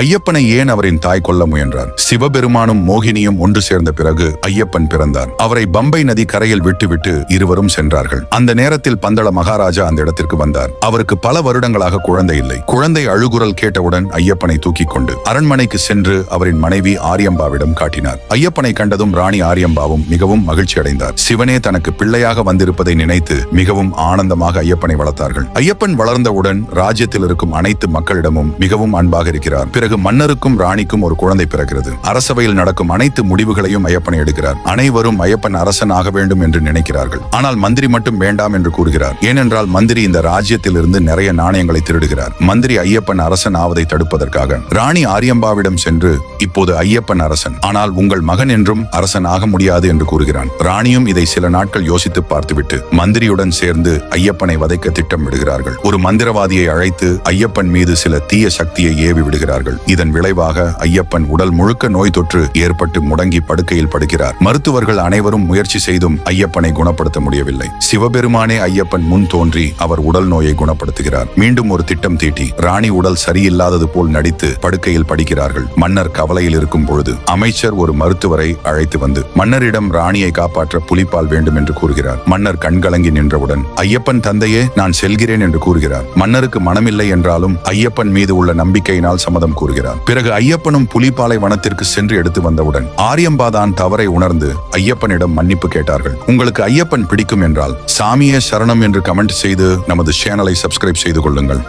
ஐயப்பனை ஏன் அவரின் தாய் கொல்ல முயன்றார்? சிவபெருமானும் மோகினியும் ஒன்று சேர்ந்த பிறகு ஐயப்பன் பிறந்தார். அவரை பம்பை நதி கரையில் விட்டுவிட்டு இருவரும் சென்றார்கள். அந்த நேரத்தில் பந்தள மகாராஜா அந்த இடத்திற்கு வந்தார். அவருக்கு பல வருடங்களாக குழந்தை இல்லை. குழந்தை அழுகுரல் கேட்டவுடன் ஐயப்பனை தூக்கிக் கொண்டு அரண்மனைக்கு சென்று அவரின் மனைவி ஆரியம்பாவிடம் காட்டினார். ஐயப்பனை கண்டதும் ராணி ஆரியம்பாவும் மிகவும் மகிழ்ச்சி அடைந்தார். சிவனே தனக்கு பிள்ளையாக வந்திருப்பதை நினைத்து மிகவும் ஆனந்தமாக ஐயப்பனை வளர்த்தார்கள். ஐயப்பன் வளர்ந்தவுடன் ராஜ்யத்தில் இருக்கும் அனைத்து மக்களிடமும் மிகவும் அன்பாக இருக்கிறார். பிறகு மன்னருக்கும் ராணிக்கும் ஒரு குழந்தை பிறக்கிறது. அரசவையில் நடக்கும் அனைத்து முடிவுகளையும் ஐயப்பனை எடுக்கிறார். அனைவரும் ஐயப்பன் அரசன் ஆக வேண்டும் என்று நினைக்கிறார்கள். ஆனால் மந்திரி மட்டும் வேண்டாம் என்று கூறுகிறார். ஏனென்றால் மந்திரி இந்த ராஜ்யத்தில் இருந்து நிறைய நாணயங்களை திருடுகிறார். மந்திரி ஐயப்பன் அரசன் ஆவதை தடுப்பதற்காக ராணி ஆரியம்பாவிடம் சென்று இப்போது ஐயப்பன் அரசன், ஆனால் உங்கள் மகன் என்றும் அரசன் ஆக முடியாது என்று கூறுகிறான். ராணியும் இதை சில நாட்கள் யோசித்து பார்த்துவிட்டு மந்திரியுடன் சேர்ந்து ஐயப்பனை வதைக்க திட்டமிடுகிறார்கள். ஒரு மந்திரவாதியை அழைத்து ஐயப்பன் மீது சில தீய சக்தியை ஏவி விடுகிறார்கள். இதன் விளைவாக ஐயப்பன் உடல் முழுக்க நோய் தொற்று ஏற்பட்டு முடங்கி படுக்கையில் படுகிறார். மருத்துவர்கள் அனைவரும் முயற்சி செய்தும் ஐயப்பனை குணப்படுத்த முடியவில்லை. சிவபெருமானே ஐயப்பன் முன் தோன்றி அவர் உடல் நோயை குணப்படுத்துகிறார். மீண்டும் ஒரு திட்டம் தீட்டி ராணி உடல் சரியில்லாதது போல் நடித்து படுக்கையில் படுகிறார்கள். மன்னர் கவலையில் இருக்கும் பொழுது அமைச்சர் ஒரு மருத்துவரை அழைத்து வந்து மன்னரிடம் ராணியை காப்பாற்ற புலிப்பால் வேண்டும் என்று கூறுகிறார். மன்னர் கண்கலங்கி நின்றவுடன் ஐயப்பன் தந்தையே, நான் செல்கிறேன் என்று கூறுகிறார். மன்னருக்கு மனமில்லை என்றாலும் ஐயப்பன் மீது உள்ள நம்பிக்கையினால் சம்மதம் கூறுகிறார். பிறகு ஐயப்பனும் புலிப்பாலை வனத்திற்கு சென்று எடுத்து வந்தவுடன் ஆரியம்பாதான் தவறை உணர்ந்து ஐயப்பனிடம் மன்னிப்பு கேட்டார்கள். உங்களுக்கு ஐயப்பன் பிடிக்கும் என்றால் சாமியே சரணம் என்று கமெண்ட் செய்து நமது சேனலை சப்ஸ்கிரைப் செய்து கொள்ளுங்கள்.